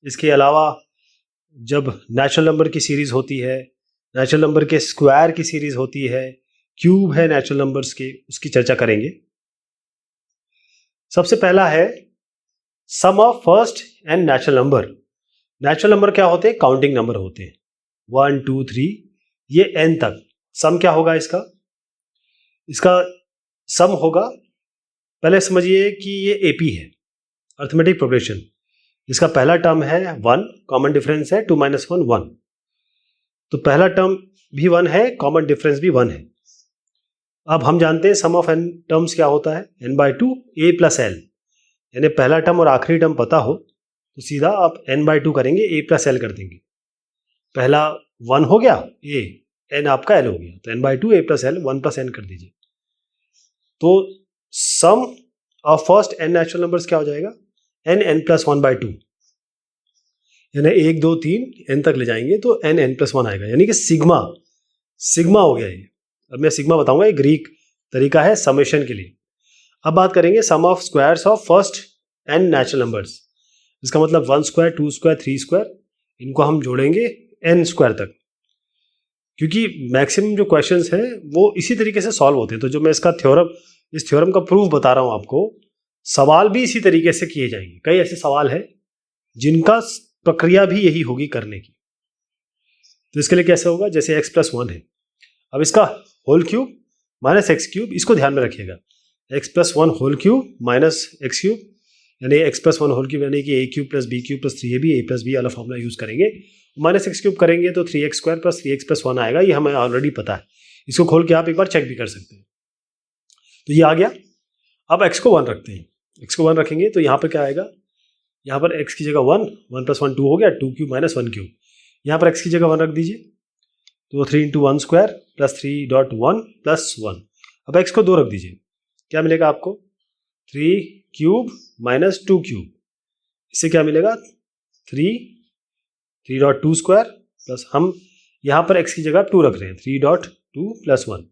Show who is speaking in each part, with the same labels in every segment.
Speaker 1: इसके अलावा जब नेचुरल नंबर की सीरीज़ होती है, नेचुरल नंबर के स्क्वायर की सीरीज़ होती है, क्यूब है नेचुरल नंबर्स के, उसकी चर्चा करेंगे। सबसे पहला है sum of first n natural number. Natural number क्या होते हैं? काउंटिंग नंबर होते हैं, 1 2 3 ये n तक। सम क्या होगा इसका सम होगा, पहले समझिए कि ये AP है, अर्थमेटिक प्रोग्रेशन। इसका पहला टर्म है 1, कॉमन डिफरेंस है 2 - 1 1, तो पहला टर्म भी 1 है, कॉमन डिफरेंस भी 1 है। अब हम जानते हैं सम ऑफ n टर्म्स क्या होता है, n/2 a + l, यानी पहला टर्म और आखिरी टर्म पता हो तो सीधा आप n/2 करेंगे, a + l कर देंगे। पहला 1 हो गया a, n आपका l हो गया, तो n/2 a + l 1 + n कर दीजिए। तो sum of first n natural numbers क्या हो जाएगा, n + 1/2, यानी 1 2 3 n तक ले जाएंगे तो n + 1 आएगा, यानी कि सिग्मा हो गया ये। अब मैं सिग्मा बताऊंगा, ये ग्रीक तरीका है समेशन के लिए। अब बात करेंगे sum of squares of first n natural numbers. इसका मतलब 1 स्क्वायर 2 स्क्वायर 3 स्क्वायर, इनको हम जोड़ेंगे n स्क्वायर तक, क्योंकि मैक्सिमम जो क्वेश्चंस हैं वो इसी तरीके से सॉल्व होते हैं। तो जो मैं इस थ्योरम का प्रूफ बता रहा हूं आपको, सवाल भी इसी तरीके से किए जाएंगे। कई ऐसे सवाल हैं जिनका प्रक्रिया भी यही होगी करने की। तो इसके लिए कैसे होगा, जैसे x + 1 है, अब इसका whole cube minus x cube, इसको ध्यान में रखिएगा। x + 1 whole cube minus x cube, यानी x + 1 होल क्यूब यानी कि a³ + b³ + 3ab, a + b वाला फॉर्मूला यूज करेंगे। माइनस एक्स क्यूब करेंगे तो 3x² + 3x + 1 आएगा, ये हमें ऑलरेडी पता है। इसको खोल के आप एक बार चेक भी कर सकते हैं। तो ये आ गया। अब x को 1 रखते हैं, x को 1 रखेंगे तो यहाँ पर क्या आएगा, यहाँ पर x की जगह 1, 1 + 1 2 हो गया, 2³ - 1³। यहाँ पर x की जगह 1 रख दीजिए, तो 3 × 1² + 3.1 + 1। अब x को 2 रख दीजिए, क्या मिलेगा आपको, 3³ - 2³। इससे क्या मिलेगा, 3.2² प्लस, हम यहाँ पर x की जगह 2 रख रहे हैं, 3.2 + 1।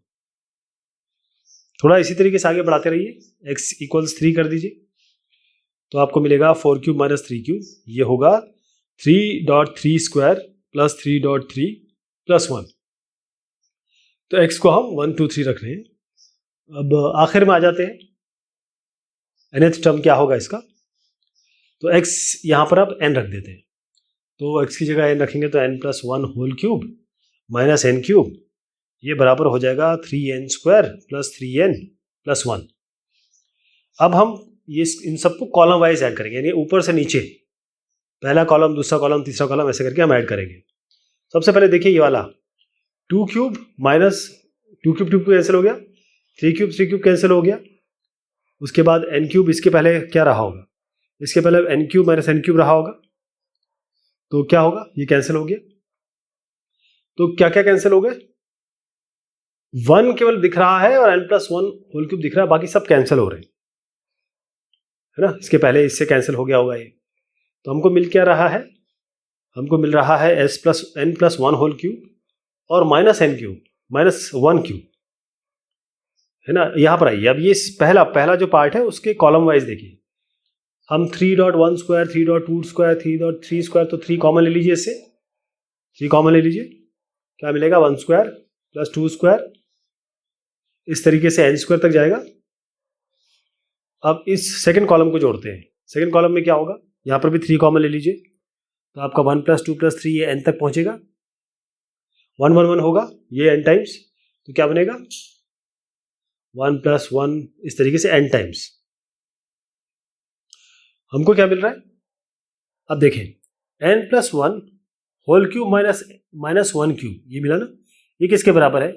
Speaker 1: थोड़ा इसी तरीके से आगे बढ़ाते रहिए, x = 3 कर दीजिए, तो आपको मिलेगा 4³ - 3³, ये होगा 3.3² + 3.3 + 1। तो x को हम 1 2 3 रख रहे हैं। अब आखिर में आ जाते हैं, nth टर्म क्या होगा इसका, तो x यहाँ पर आप n रख देते हैं, तो x की जगह n रखेंगे तो n + 1 whole cube minus n³, ये बराबर हो जाएगा 3n² + 3n + 1। अब हम इन सबको कॉलम वाइज ऐड करेंगे, यानी ऊपर से नीचे, पहला कॉलम, दूसरा कॉलम, तीसरा कॉलम, ऐसे करके हम ऐड करेंगे। सबसे पहले देखिए ये वाला 2³ माइनस 2³ 2³ कैंसिल हो गया, 3³ 3³ कैंसिल हो गया। उसके बाद n³, इसके पहले क्या रहा होगा, इसके पहले n³ - n³ रहा होगा, तो क्या होगा, ये कैंसिल हो गया। तो क्या क्या कैंसिल हो गए, 1 केवल दिख रहा है और n + 1 होल क्यूब दिख रहा है, बाकी सब कैंसिल हो रहे हैं, है ना। इसके पहले इससे कैंसिल हो गया होगा ये, तो हमको मिल क्या रहा है, हमको मिल रहा है n + 1 होल क्यूब और -n³ -1³, है ना। यहां पर आइए, अब ये पहला जो पार्ट है उसके कॉलम वाइज देखिए, हम 3.1² 3.2² 3.3², तो 3 कॉमन ले लीजिए, इससे 3 कॉमन ले लीजिए, क्या मिलेगा, 1² + 2², इस तरीके से n² तक जाएगा। अब इस सेकंड कॉलम को जोड़ते हैं, सेकंड कॉलम में क्या होगा, यहां पर भी 3 कॉमन ले लीजिए, तो आपका 1 + 2 + 3 ये n तक पहुंचेगा, 1 1 1 होगा, ये n टाइम्स, तो क्या बनेगा 1 + 1, इस तरीके से n टाइम्स। हमको क्या मिल रहा है, अब देखें, n + 1 होल क्यूब माइनस 1³, ये मिला ना, ये किसके बराबर है,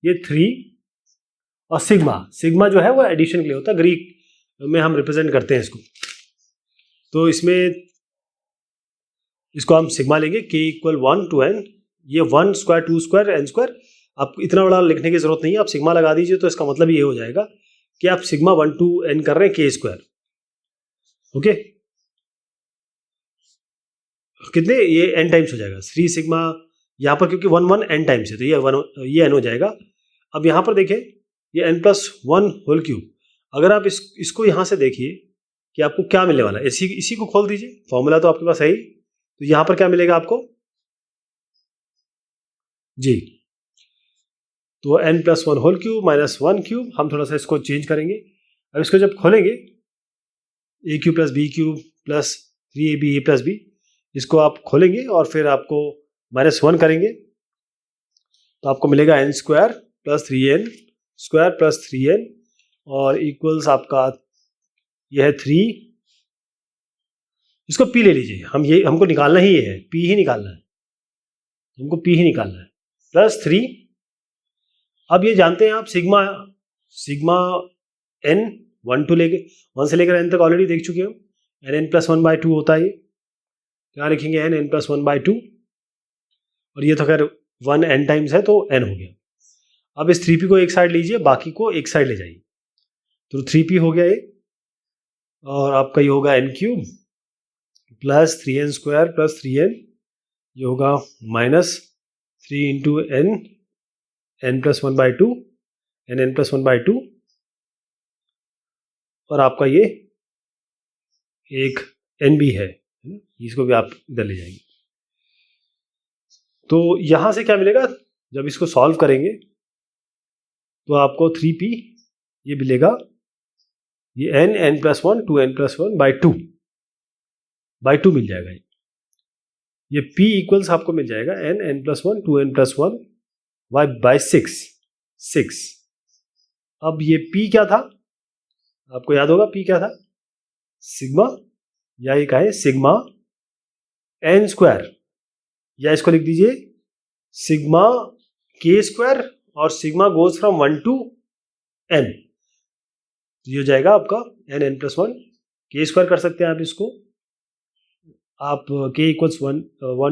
Speaker 1: ये 3, और सिग्मा जो है वो एडिशन के लिए होता है, ग्रीक में हम रिप्रेजेंट करते हैं इसको, तो इसको हम सिग्मा लेंगे, k = 1 to n, ये 1² 2² n²। आपको इतना बड़ा लिखने की जरूरत नहीं है, आप सिग्मा लगा दीजिए, तो इसका मतलब ये हो जाएगा कि आप सिग्मा 1 to n कर रहे हैं k², ओके, कितने, ये n टाइम्स हो जाएगा 3 सिग्मा, यहाँ पर क्योंकि 1 1 n टाइम्स है तो ये n हो जाएगा। अब यहाँ पर देखें, ये n + 1 होल क्यूब, अगर आप इसको यहाँ से देखिए कि आपको क्या मिलने वाला है, इसी को खोल दीजिए, फॉर्मूला तो आपके पास है ही, तो यहां पर क्या मिलेगा आपको जी, तो n plus 1 whole cube minus 1 cube, हम थोड़ा सा इसको चेंज करेंगे। अब इसको जब खोलेंगे a cube plus b cube plus 3ab a plus b, इसको आप खोलेंगे और फिर आपको -1 करेंगे तो आपको मिलेगा n square plus 3n square plus 3n और इक्वल्स आपका यह है 3। इसको p ले लीजिए, हमको निकालना ही ये है, p ही निकालना है, हमको p ही निकालना है, प्लस 3। अब ये जानते हैं आप सिग्मा n 1 से लेकर n तक ऑलरेडी देख चुके हम, n प्लस 1/2 होता है ये, क्या लिखेंगे n प्लस 1/2 और ये तो खैर 1 n टाइम्स है तो n हो गया। अब इस 3p को एक साइड लीजिए, बाकी को एक साइड ले जाइए, तो 3p हो गया ये और आपका ये होगा n cube plus 3n square plus 3n, ये होगा -3 into n plus 1/2 n plus 1/2 और आपका ये एक n भी है, इसको भी आप इधर ले जाएंगे। तो यहां से क्या मिलेगा, जब इसको सॉल्व करेंगे तो आपको 3p ये मिलेगा, ये n प्लस 1 2n प्लस 1/2 मिल जाएगा। ये p इक्वल्स आपको मिल जाएगा n प्लस 1 2n प्लस 1/6। अब ये p क्या था, आपको याद होगा p क्या था, सिग्मा, या ये क्या है सिग्मा n स्क्वायर, या इसको लिख दीजिए सिग्मा k स्क्वायर और sigma goes from 1 to n, तो ये हो जाएगा आपका n प्लस 1 k स्क्वायर कर सकते हैं आप इसको, आप k इक्वल्स 1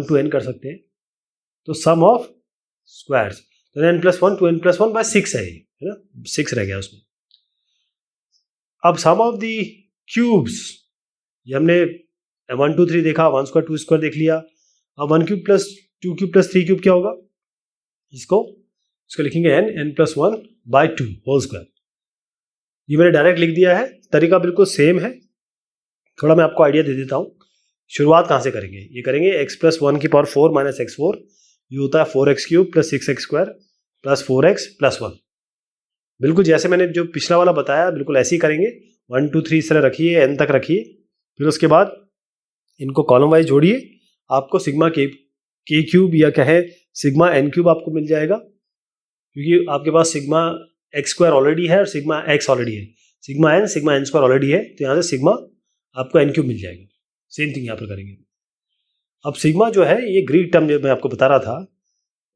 Speaker 1: टू n कर सकते हैं, तो सम ऑफ स्क्वायर्स, तो n प्लस 1 2n प्लस 1/6 है ना, 6 रह गया उसमें। अब सम ऑफ दी क्यूब्स, ये हमने 1 2 3 देखा, 1 स्क्वायर 2 स्क्वायर देख लिया। अब 1 cube plus 2 cube plus 3 cube क्या होगा, इसको लिखेंगे n प्लस 1/2 होल स्क्वायर। ये मैंने डायरेक्ट लिख दिया है, तरीका बिल्कुल सेम है, थोड़ा मैं आपको आइडिया दे देता हूँ। शुरुआत कहाँ से करेंगे, ये करेंगे x प्लस 1 की पावर 4 माइनस x4, ये होता है 4x cube plus 6x square plus 4x plus 1। बिल्कुल जैसे मैंने जो पिछला वाला बताया बिल्कुल ऐसे ही करेंगे, 1 2 3 इस तरह रखिए, n तक रखिए, फिर उसके बाद इनको कॉलम वाइज जोड़िए, आपको सिग्मा के क्यूब या कहे सिग्मा n क्यूब आपको मिल जाएगा, क्योंकि आपके पास सिग्मा x स्क्वायर ऑलरेडी है और सिग्मा x ऑलरेडी है, सिग्मा n स्क्वायर ऑलरेडी है, तो यहाँ से सिग्मा आपको n क्यूब मिल जाएगा। सेम थिंग यहाँ पर करेंगे। अब सिग्मा जो है ये ग्रीक टर्म जो मैं आपको बता रहा था,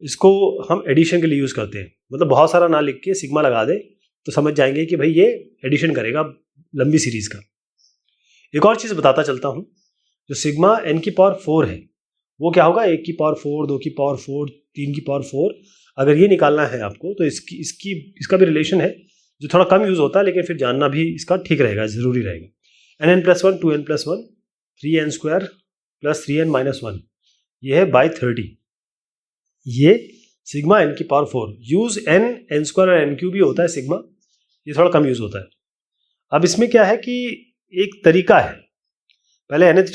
Speaker 1: इसको हम एडिशन के लिए यूज़ करते हैं, मतलब बहुत सारा ना लिख के सिग्मा लगा दे तो समझ जाएंगे कि भाई ये एडिशन करेगा लंबी सीरीज का। एक और चीज़ बताता चलता हूँ, जो सिग्मा n की पावर 4 है वो क्या होगा, 1 की पावर 4 2 की पावर 4 3 की पावर 4, अगर ये निकालना है आपको तो इसका भी रिलेशन है जो थोड़ा कम यूज़ होता है, लेकिन फिर जानना भी इसका ठीक रहेगा, ज़रूरी रहेगा। n plus 1 2n plus 1 3n square plus 3n minus 1, ये है बाई 30, ये सिग्मा n की पावर 4। यूज़ n स्क्वायर और n क्यूब भी होता है सिग्मा, ये थोड़ा कम यूज़ होता है। अब इसमें क्या है कि एक तरीका है, पहले nth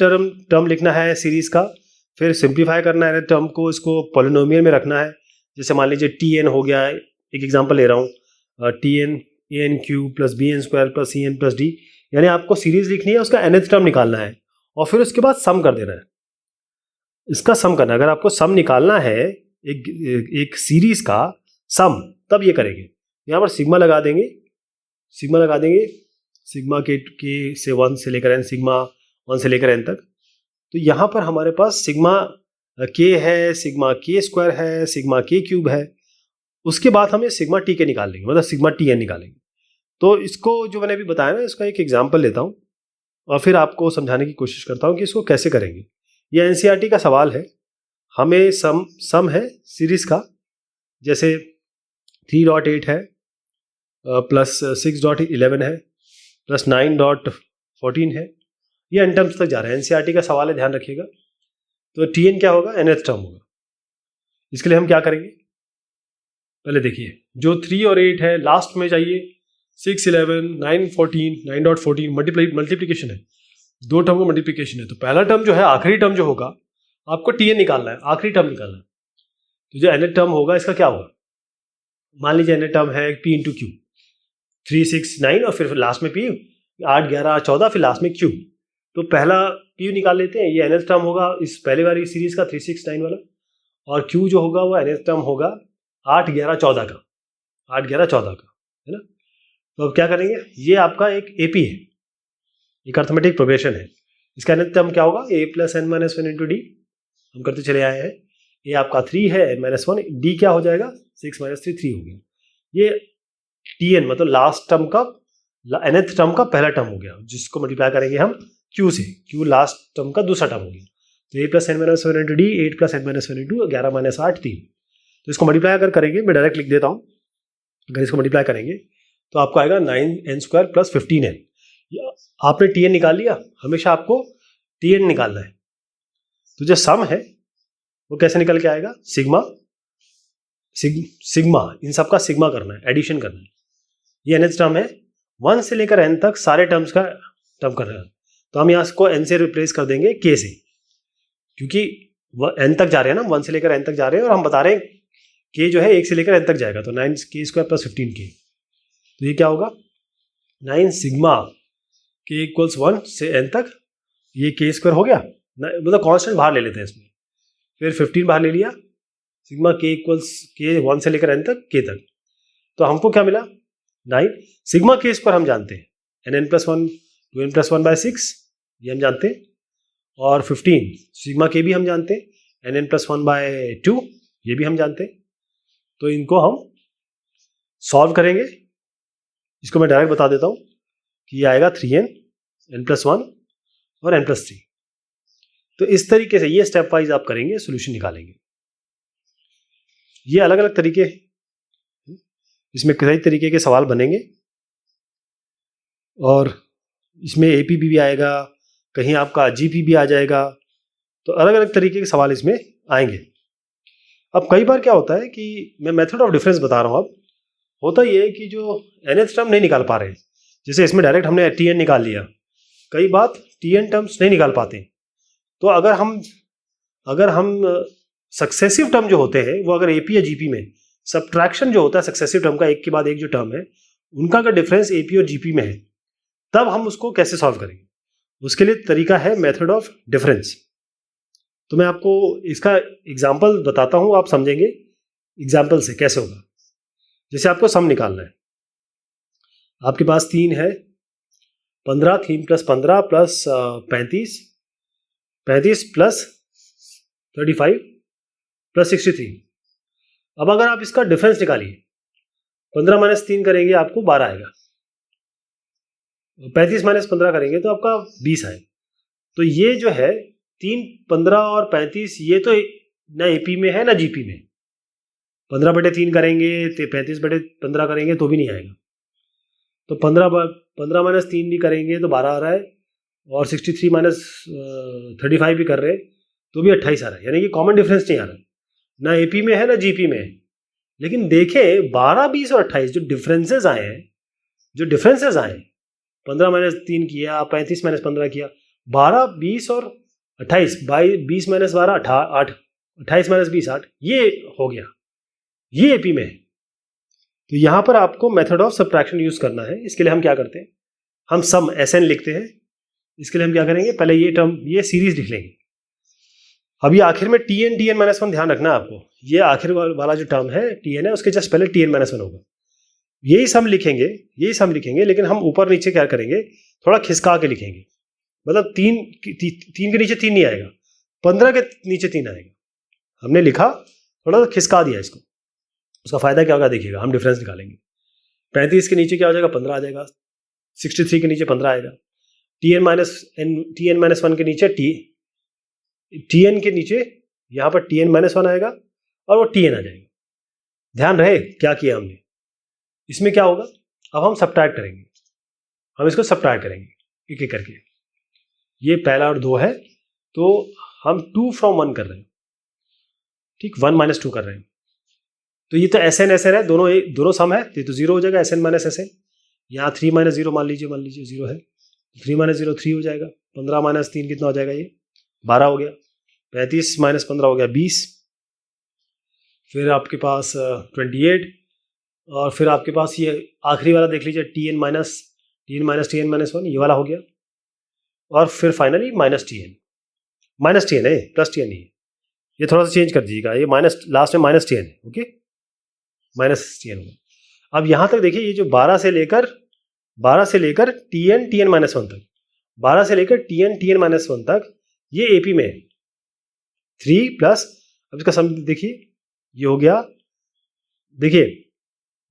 Speaker 1: टर्म लिखना है सीरीज़ का, फिर सिंप्लीफाई करना है nth टर्म को, इसको पॉलिनोमियल में रखना है। जैसे मान लीजिए tn हो गया, एक एग्जांपल ले रहा हूँ, tn an cube plus bn square plus cn plus d, यानी आपको सीरीज लिखनी है, उसका nth टर्म निकालना है और फिर उसके बाद सम कर देना है, इसका सम करना है। अगर आपको सम निकालना है एक सीरीज का सम, तब ये करेंगे, यहाँ पर सिग्मा लगा देंगे, सिग्मा के से 1 से लेकर n, सिग्मा 1 से लेकर n तक। तो यहाँ पर हमारे पास सिग्मा k है, सिग्मा k स्क्वायर है, सिग्मा k क्यूब है, उसके बाद हम ये सिग्मा t के निकाल लेंगे, मतलब सिग्मा tn निकालेंगे। तो इसको जो मैंने अभी बताया ना, इसका एक एग्जाम्पल लेता हूँ और फिर आपको समझाने की कोशिश करता हूँ कि इसको कैसे करेंगे। ये NCERT का सवाल है, हमें सम है सीरीज का, जैसे 3.8 है प्लस 6.11 है प्लस 9.14 है, ये n टर्म्स तक जा रहा है, NCERT का सवाल है, ध्यान रखिएगा। तो tn क्या होगा, nth टर्म होगा। इसके लिए हम क्या करेंगे, पहले देखिए जो 3 और 8 है लास्ट में चाहिए, 6 11 9 14 9.14 मल्टीप्लीकेशन है, दो टर्म का मल्टीप्लीकेशन है। तो पहला टर्म जो है, आखिरी टर्म जो होगा आपको टी एन निकालना है, आखिरी टर्म निकालना है। तो जो nth टर्म होगा इसका क्या होगा, मान लीजिए nth टर्म है p इंटू क्यू, 3 6 9 और फिर लास्ट में p 8 11 14 फिर लास्ट में q। तो पहला p निकाल लेते हैं, ये nth टर्म होगा इस पहले वाली सीरीज का 3 6 9 वाला, और q जो होगा वो nth टर्म होगा 8 11 14 का, 8 11 14 का, है ना। तो अब क्या करेंगे, ये आपका एक AP है, एक अर्थमेटिक प्रोग्रेशन है। इसका nth टर्म क्या होगा, a plus n minus 1 into D, हम करते चले आए हैं। ये आपका 3 है, n माइनस 1, d क्या हो जाएगा 6 माइनस 3 3 हो गया। ये tn मतलब लास्ट टर्म का nth टर्म का पहला टर्म हो गया, जिसको मल्टीप्लाई करेंगे हम q से, q लास्ट टर्म का दूसरा टर्म हो गया। तो a plus n minus 1 into D, 8 plus n minus 1 into 11 minus 8 3। तो इसको मल्टीप्लाई अगर करेंगे, मैं डायरेक्ट लिख देता हूँ, अगर इसको मल्टीप्लाई करेंगे तो आपको आएगा 9n स्क्वायर प्लस 15n। आपने tn निकाल लिया, हमेशा आपको tn निकालना है। तो जो सम है वो कैसे निकल के आएगा, सिग्मा सिग्मा इन सब का सिग्मा करना है, एडिशन करना है। ये nth टर्म है, 1 से लेकर n तक सारे टर्म्स का टर्म कर रहे हैं। तो हम यहाँ इसको n से रिप्लेस कर देंगे k से, क्योंकि n तक जा रहे हैं ना, 1 से लेकर n तक जा रहे हैं, और हम बता रहे हैं k जो है 1 से लेकर n तक जाएगा, तो 9k स्क्वायर प्लस 15k। तो ये क्या होगा, 9 सिग्मा k इक्वल्स 1 से n तक, ये k स्क्वायर हो गया, मतलब कांस्टेंट बाहर ले लेते हैं इसमें, फिर 15 बाहर ले लिया, सिग्मा k इक्वल्स k 1 से लेकर n तक k तक। तो हमको क्या मिला, 9 सिग्मा k स्क्वायर हम जानते हैं, nn plus 1 2n plus 1 bye 6 ये हम जानते हैं, और 15 सिग्मा k भी हम जानते हैं, nn प्लस 1 बाय 2 ये भी हम जानते हैं। तो इनको हम सॉल्व करेंगे, इसको मैं डायरेक्ट बता देता हूँ कि ये आएगा 3n n प्लस 1 और n प्लस 3। तो इस तरीके से ये स्टेप वाइज आप करेंगे, सोल्यूशन निकालेंगे। ये अलग अलग तरीके, इसमें कई तरीके के सवाल बनेंगे, और इसमें AP भी आएगा, कहीं आपका GP भी आ जाएगा, तो अलग अलग तरीके के सवाल इसमें आएंगे। अब कई बार क्या होता है कि मैं मेथड ऑफ डिफरेंस बता रहा हूँ, अब होता ये है कि जो nth टर्म नहीं निकाल पा रहे हैं, जैसे इसमें डायरेक्ट हमने tn निकाल लिया, कई बार tn टर्म्स नहीं निकाल पाते। तो अगर हम सक्सेसिव टर्म जो होते हैं, वो अगर AP या GP में सब्ट्रैक्शन जो होता है सक्सेसिव टर्म का, एक के बाद एक जो टर्म है उनका अगर डिफरेंस AP और GP में है, तब हम उसको कैसे सॉल्व करेंगे, उसके लिए तरीका है मेथड ऑफ डिफरेंस। तो मैं आपको इसका एग्जाम्पल बताता हूँ, आप समझेंगे एग्जाम्पल से कैसे होगा। जैसे आपको सम निकालना है, आपके पास 3 है, 15 3 प्लस 15 प्लस 35 35 प्लस 35 प्लस 63। अब अगर आप इसका डिफरेंस निकालिए, 15 माइनस 3 करेंगे आपको 12 आएगा, 35 माइनस 15 करेंगे तो आपका 20 आएगा। तो ये जो है 3 15 और 35, ये तो ना AP में है ना GP में। 15/3 करेंगे तो 35/15 करेंगे तो भी नहीं आएगा, तो 15 माइनस 3 भी करेंगे तो 12 आ रहा है, और 63 माइनस 35 भी कर रहे हैं तो भी 28 आ रहा है, यानी कि कॉमन डिफरेंस नहीं आ रहा, ना AP में है ना GP में है। लेकिन देखें 12 20 और 28 जो डिफरेंसेस आए हैं, 15 माइनस 3 किया, 35 माइनस 15 किया, 12 20 और 28, 20 माइनस 12 8, 28 माइनस 20 8, ये हो गया, ये AP में है। तो यहाँ पर आपको मेथड ऑफ सब्ट्रैक्शन यूज करना है। इसके लिए हम क्या करते हैं, हम सम SN लिखते हैं। इसके लिए हम क्या करेंगे, पहले ये टर्म, ये सीरीज लिख लेंगे। अब ये आखिर में tn माइनस 1 ध्यान रखना है आपको, ये आखिर वाला जो टर्म है tn है, उसके जस्ट पहले tn माइनस 1 होगा। यही सम लिखेंगे, लेकिन हम ऊपर नीचे क्या करेंगे, थोड़ा खिसका के लिखेंगे। मतलब 3 के नीचे 3 नहीं आएगा, 15 के नीचे 3 आएगा। हमने लिखा, थोड़ा सा खिसका दिया इसको। उसका फायदा क्या होगा देखिएगा, हम डिफरेंस निकालेंगे। 35 के नीचे क्या हो जाएगा, 15 आ जाएगा। 63 के नीचे 15 आएगा। tn माइनस 1 के नीचे tn के नीचे यहाँ पर tn माइनस 1 आएगा, और वो tn आ जाएगा। ध्यान रहे क्या किया हमने। इसमें क्या होगा, अब हम सब्ट्रैक्ट करेंगे, हम इसको सब्ट्रैक्ट करेंगे एक एक करके। ये पहला और 2 है, तो हम 2 from 1 कर रहे हैं, ठीक, 1 माइनस 2 कर रहे हैं। तो ये तो SN है, दोनों सम है, ये तो 0 हो जाएगा, SN माइनस SN। यहाँ 3 माइनस 0 मान लीजिए 0 है, 3 माइनस 0 3 हो जाएगा। 15 माइनस 3 कितना हो जाएगा, ये 12 हो गया। 35 माइनस 15 हो गया 20, फिर आपके पास 28, और फिर आपके पास ये आखिरी वाला देख लीजिए टी एन माइनस वन, ये वाला हो गया, और फिर फाइनली माइनस टी एन है, प्लस टी एन नहीं है, ये थोड़ा सा चेंज कर दीजिएगा, ये माइनस लास्ट में माइनस टी एन है, ओके, माइनस टी एन होगा। अब यहाँ तक देखिए ये जो 12 से लेकर टी एन माइनस वन तक, 12 से लेकर टी एन माइनस वन तक ये एपी में है 3 प्लस, अब इसका सम देखिए ये हो गया, देखिए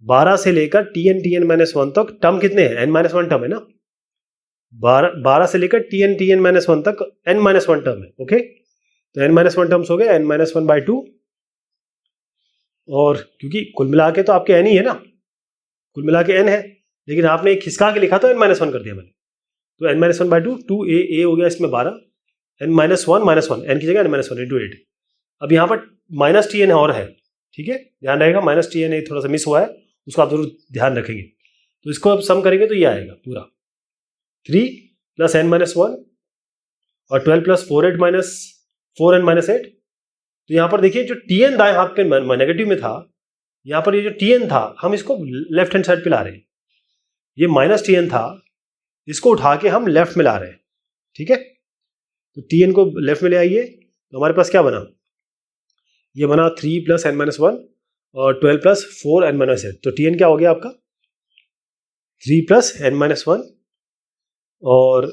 Speaker 1: 12 से लेकर टी एन माइनस वन तक टर्म कितने हैं, एन माइनस वन टर्म है ना, 12 से लेकर टी एन माइनस वन तक एन माइनस वन टर्म है, ओके, तो एन माइनस वन टर्म्स हो गए n minus one by two, और क्योंकि कुल मिला के तो आपके एन ही है ना, कुल मिला के एन है, लेकिन आपने एक खिसका के लिखा तो एन माइनस वन कर दिया मैंने, तो n minus one by two a हो गया इसमें 12, एन माइनस वन एन की जगह एन माइनस वन इंटू 8। अब यहाँ पर माइनस टी एन और है, ठीक है, ध्यान रहेगा, माइनस टी एन थोड़ा सा मिस हुआ है, उसको आप जरूर ध्यान रखेंगे। तो इसको अब सम करेंगे तो ये आएगा पूरा 3 प्लस एन माइनस वन और 12 प्लस 4 एन माइनस 8। तो यहाँ पर देखिए जो टी एन दाएं हाथ पे नेगेटिव में था, यहाँ पर ये जो टी एन था हम इसको लेफ्ट हैंड साइड पे ला रहे हैं, ये माइनस टी एन था, इसको उठा के हम लेफ्ट में ला रहे हैं, ठीक है, तो टी एन को लेफ्ट में ले आइए, तो हमारे पास क्या बना, ये बना 3 प्लस एन माइनस वन और 12 प्लस 4 एन माइनस 8। तो टी एन क्या हो गया आपका 3 प्लस एन माइनस वन और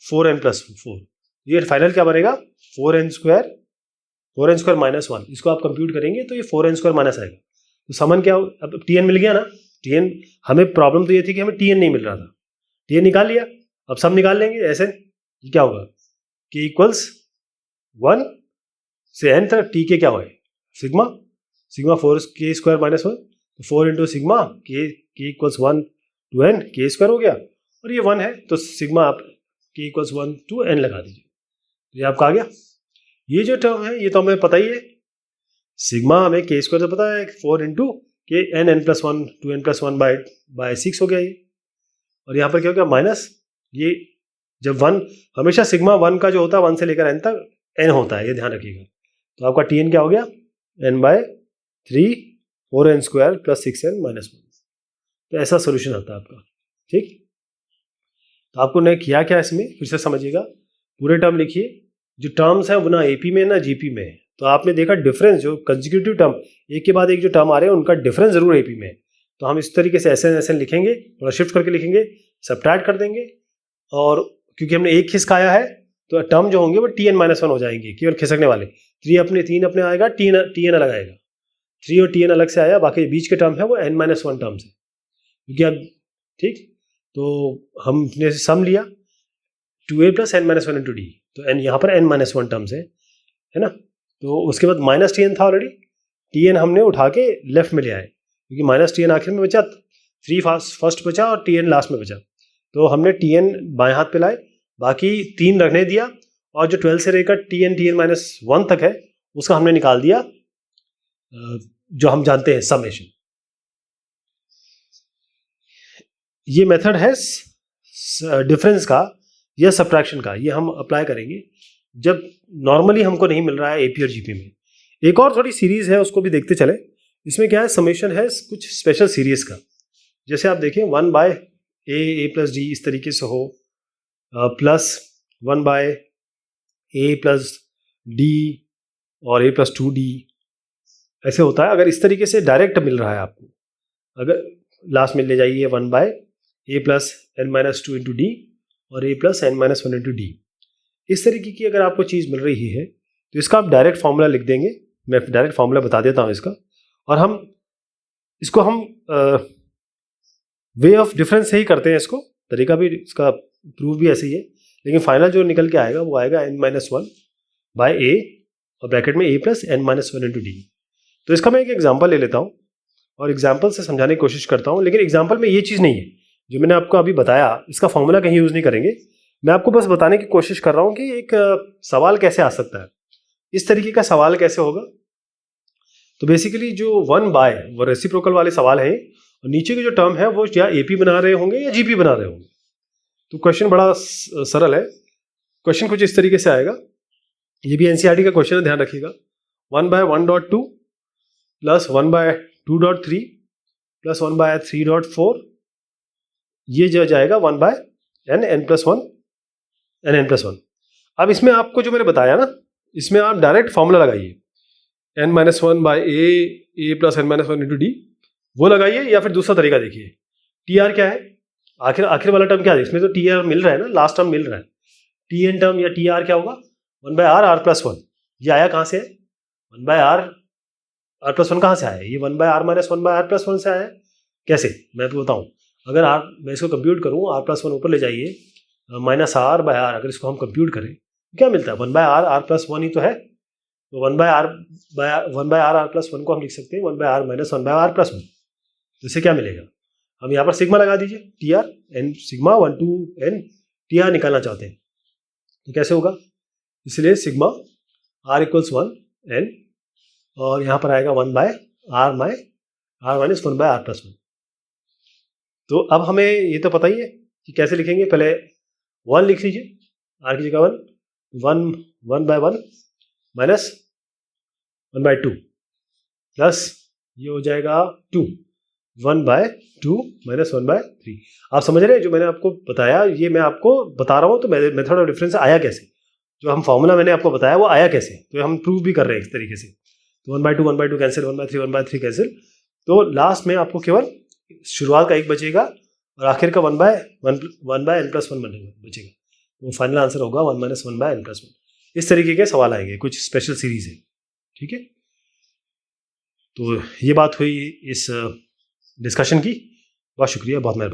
Speaker 1: 4 एन प्लस 4, ये फाइनल क्या बनेगा 4n स्क्वायर माइनस वन, इसको आप कंप्यूट करेंगे तो ये 4n स्क्वायर माइनस आएगा। तो समन क्या हो, अब टी एन मिल गया ना, टी एन, हमें प्रॉब्लम तो ये थी कि हमें टी एन नहीं मिल रहा था, टी एन निकाल लिया, अब सब निकाल लेंगे ऐसे, क्या होगा के इक्वल्स 1 से n तक टी के क्या हुआ सिग्मा 4 के स्क्वायर माइनस वन, तो 4 इंटू सिग्मा के इक्वल्स 1 टू एन के स्क्वायर हो गया, और ये 1 है तो सिग्मा आप के इक्वल्स 1 टू एन लगा दीजिए, तो ये आपका आ गया। ये जो टर्म है ये तो हमें पता ही है, सिग्मा हमें के स्क्वायर से पता है 4 इंटू के n plus one two n plus one by 6 हो गया ये, और यहाँ पर क्या हो गया माइनस, ये जब 1 हमेशा सिग्मा 1 का जो होता है 1 से लेकर n तक n होता है, ये ध्यान रखिएगा। तो आपका टी एन क्या हो गया n by 3 4n square plus 6n minus 1, तो ऐसा सोल्यूशन आता है आपका, ठीक। तो आपको ने किया क्या इसमें, फिर से समझिएगा, पूरे टर्म लिखिए, जो टर्म्स हैं वो ना एपी में ना जीपी में है, तो आपने देखा डिफरेंस, जो कंसेक्यूटिव टर्म एक के बाद एक जो टर्म आ रहे हैं उनका डिफरेंस जरूर एपी में है, तो हम इस तरीके से एसएन लिखेंगे, थोड़ा शिफ्ट करके लिखेंगे, सबट्रैक्ट कर देंगे, और क्योंकि हमने एक खिसकाया है तो टर्म जो होंगे वो टी एन माइनस वन हो जाएंगे, केवल खिसकने वाले, 3 अपने आएगा, टी एन अलग आएगा, 3 और टी एन अलग से आया, बाकी बीच के टर्म है वो एन माइनस वन टर्म्स है, क्योंकि अब ठीक, तो हमने सम लिया 2a plus n minus one into D, तो एन यहाँ पर एन माइनस वन टर्म्स है ना, तो उसके बाद माइनस टी एन था ऑलरेडी, टी एन हमने उठा के लेफ्ट में ले आए, क्योंकि माइनस टी एन आखिर में बचा, 3 फर्स्ट बचा और टी एन लास्ट में बचा, तो हमने टी एन बाएं हाथ पे लाए, बाकी 3 रखने दिया, और जो 12 से लेकर टी एन माइनस वन तक है उसका हमने निकाल दिया, जो हम जानते हैं समेशन। ये मेथड है डिफरेंस का या सब्ट्रैक्शन का, ये हम अप्लाई करेंगे जब नॉर्मली हमको नहीं मिल रहा है एपी और जीपी में। एक और थोड़ी सीरीज है उसको भी देखते चले, इसमें क्या है समेशन है कुछ स्पेशल सीरीज का, जैसे आप देखें 1 बाय ए प्लस डी इस तरीके से हो, plus 1 by a plus D और ए प्लस 2d ऐसे होता है। अगर इस तरीके से डायरेक्ट मिल रहा है आपको, अगर लास्ट में ले जाइए 1 by a plus n minus two into d और a plus n minus one into d, इस तरीके की अगर आपको चीज़ मिल रही है तो इसका आप डायरेक्ट फार्मूला लिख देंगे, मैं डायरेक्ट फार्मूला बता देता हूँ इसका, और हम इसको वे ऑफ डिफरेंस से ही करते हैं, इसको तरीका भी इसका प्रूफ भी ऐसे ही है, लेकिन फाइनल जो निकल के आएगा वो आएगा n minus one by a और ब्रैकेट में a plus n minus one into D. तो इसका मैं एक एग्जाम्पल ले लेता हूँ और एग्जाम्पल से समझाने की कोशिश करता हूँ, लेकिन एग्जाम्पल में ये चीज़ नहीं है जो मैंने आपको अभी बताया, इसका फॉर्मूला कहीं यूज़ नहीं करेंगे, मैं आपको बस बताने की कोशिश कर रहा हूँ कि एक सवाल कैसे आ सकता है, इस तरीके का सवाल कैसे होगा। तो बेसिकली जो 1 बाय वो रेसिप्रोकल वाले सवाल हैं, और नीचे के जो टर्म है वो या एपी बना रहे होंगे या जीपी बना रहे होंगे। तो क्वेश्चन बड़ा सरल है, क्वेश्चन कुछ इस तरीके से आएगा ये भी एनसीईआरटी का क्वेश्चन है, ध्यान रखिएगा। 1/1.2 प्लस 1/2.3 प्लस 1/3.4, ये जो जाएगा 1/n, n+1 n+1। अब इसमें आपको जो मैंने बताया ना, इसमें आप डायरेक्ट फॉर्मूला लगाइए, n-1/a plus n-1 into D, वो लगाइए, या फिर दूसरा तरीका देखिए, टी आर क्या है, आखिर वाला टर्म क्या है, इसमें तो टी आर मिल रहा है ना, लास्ट टर्म मिल रहा है, टी एन टर्म या टी आर क्या होगा, 1/r r+1। ये आया कहाँ से है, 1/r r+1 कहाँ से आया है, ये 1/r - 1/r+1 से आया है। कैसे, मैं तो बताऊँ, अगर मैं इसको कंप्यूट करूँ, r+1 ऊपर ले जाइए, -r/r, अगर इसको हम कंप्यूट करें क्या मिलता है, 1/r r+1 ही तो है, तो 1/r r+1 को हम लिख सकते हैं 1/r - 1/r+1। तो इससे क्या मिलेगा, हम यहाँ पर सिग्मा लगा दीजिए, T r n sigma 1 to n T r निकालना चाहते हैं, तो कैसे होगा, इसलिए सिग्मा r = 1 n, और यहाँ पर आएगा 1/r - 1/r+1। तो अब हमें ये तो पता ही है कि कैसे लिखेंगे, पहले 1 लिख लीजिए, r की जगह 1/1 माइनस 1/2 प्लस ये हो जाएगा 2, 1/2 माइनस 1/3। आप समझ रहे हैं, जो मैंने आपको बताया, ये मैं आपको बता रहा हूँ, तो मेथड ऑफ डिफरेंस आया कैसे, जो हम फॉर्मूला मैंने आपको बताया वो आया कैसे, तो हम प्रूव भी कर रहे हैं इस तरीके से। तो 1/2 कैंसिल, 1/3 कैंसिल, तो लास्ट में आपको केवल शुरुआत का 1 बचेगा और आखिर का 1/n+1 बचेगा, तो फाइनल आंसर होगा 1 - 1/n+1। इस तरीके के सवाल आएंगे, कुछ स्पेशल सीरीज है, ठीक है। तो ये बात हुई इस डिस्कशन की, बहुत शुक्रिया, बहुत मेहरबानी।